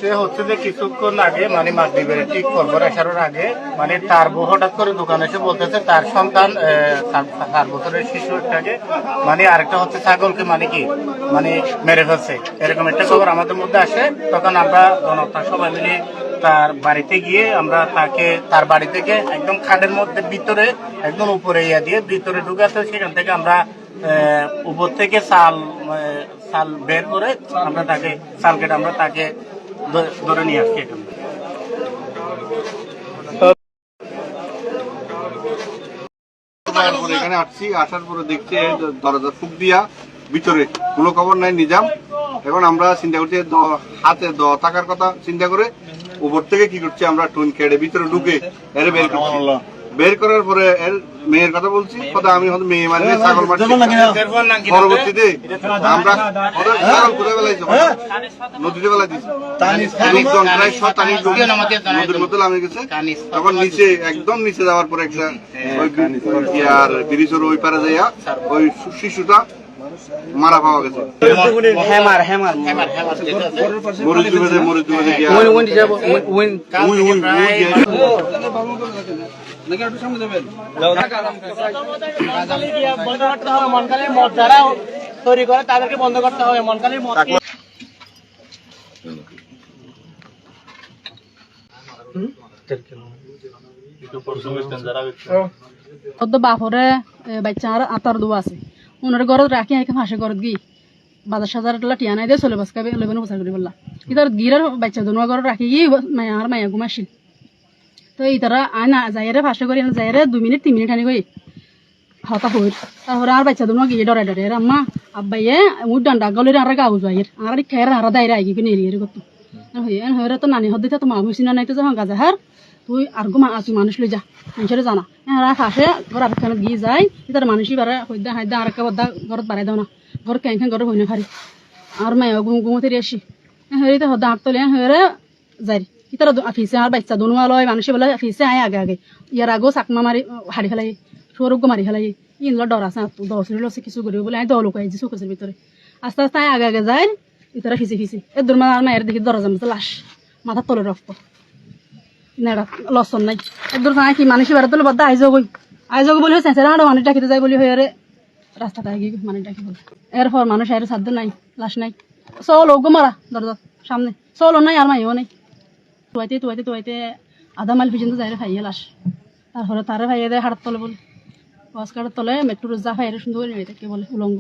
সে হচ্ছে যে কিছুক্ষণ আগে মানে মাগরিবের ঠিক করবার আসার আগে মানে তার বউ হঠাৎ করে দোকানে এসে বলতেছে তার সন্তান 4 বছরের শিশু একটাকে মানে আরেকটা হচ্ছে ছাগলকে মানে কি মানে মেরে ফেলছে, এরকম একটা খবর আমাদের মধ্যে আসে। তখন আমরা জনতা সবাই মিলে তার বাড়িতে গিয়ে আমরা তাকে তার বাড়ি থেকে একদম খাটের মধ্যে ভিতরে একদম উপরে ইয়া দিয়ে ভিতরে ঢুকাতে, সেখান থেকে আমরা উপর থেকে চাল বের করে আমরা তাকে চাল কেটে আমরা তাকে ধরে নিয়ে আসছি এখানে। এখানে আসছি, আসার পরে দেখছি দরজা ফুক দিয়া ভিতরে কোনো খবর নাই নিজাম। এখন আমরা চিন্তা করছি হাতে থাকার কথা চিন্তা করে উপর থেকে কি করছি আমরা টুন কেটে ভিতরে ঢুকে এর বের করার পরে এর মেয়ের কথা বলছি, কথা আমি হয়তো মেয়ে মানে ছাগল মারছি। পরবর্তীতে আমরা ছাগল কোথায় বেলাইছি নদীতে বেলা দিচ্ছি, নদীর মধ্যে নামে গেছে। তখন নিচে একদম নিচে যাওয়ার পরে একটা আর ব্রিজের ওই পারে যাইয়া ওই শিশুটা মারা পাওয়া গেছে। মরিচ ডুবে গিয়া তৈরি করে তাদেরকে বন্ধ করতে হবে। মনকালির বাপরে বাচ্চার আতার দোয়া আছে ওনার ঘরত রাখি আইকে ফাঁসে ঘরত গিয়ে বাজার সাজার টিয়া নাই দিয়ে চলে বাসকাবে লেবেন বসার করি বললা ইতার গিরার বাচ্চা দোয়া ঘরত রাখি গিয়ে মায়া ঘুমাসিল। তো ইতারা আনা যাইরে ফাঁসে করি যাইরে 2 মিনিট 3 মিনিট আনি গই হতা হইর। তারপরে আর বাচ্চা দোয়া গিয়ে ডরাই ডরাই আম্মা আব্বাইয়ে মুড ডান্ডা গলের আর গাউ যাইর আর খের আর দাইরে আইগি কিনে এরিয়ে কত হইরে তো নানি হদিতে তো মা হুসিনা নাই তো যখন গাজাহার তুই আর তুই মানুষ লই যা মানুষের জানা এরা ফাঁসে ঘর আবেখানে গিয়ে যায় ইতার মানুষই বারে হইদা হাইদা আর একটা বদ্দা ঘরত বাড়াই দাও না ঘর ক্যাং ঘর হইনা ফারি আর মায়া ঘুমতে আসি হেরিতে হদ্দা হাত তোলে হেরে যাই ইতার ফিসে আর বাচ্চা দনুয়া লয় মানুষে বলে ফিসে আয় আগে আগে ইয়ার আগেও চাকমা মারি হারি ফেলাই সৌরভ মারি ফেলাই ইনলো ডর আছে দশরে লসে কিছু করিব বলে আমি দলুক আইছি চোখের ভিতরে আস্তে আস্তে আয় আগে আগে যায় ইতারা ফিসে এর দূর আর মায়ের দেখি দরজার মধ্যে লাশ মাথার তলে রক্ত নেড়া লসন নাই একদম কি মানুষ বেড়াতে বদ্ধ আইজগ বলি হয়েছে মানুষ ডাকিতে যাই বলি হয়ে রাস্তাটা গিয়ে মানুষ ডাকি বল এরপর মানুষ এর সাধ্য নাই লাশ নাই চলো গো মারা দরজার সামনে চলো নাই আর মাইও নাই তুয়াইতে আধা মাইল পর্যন্ত যাই খাইয়ে লাশ তারপরে তারে ভাইয়ে দেয় হাড়ার তলে বলে বস কাটার তলে মেট্রো যা খাইয়ে সুন্দর করে নিয়ে থাকে বলে উলঙ্গ।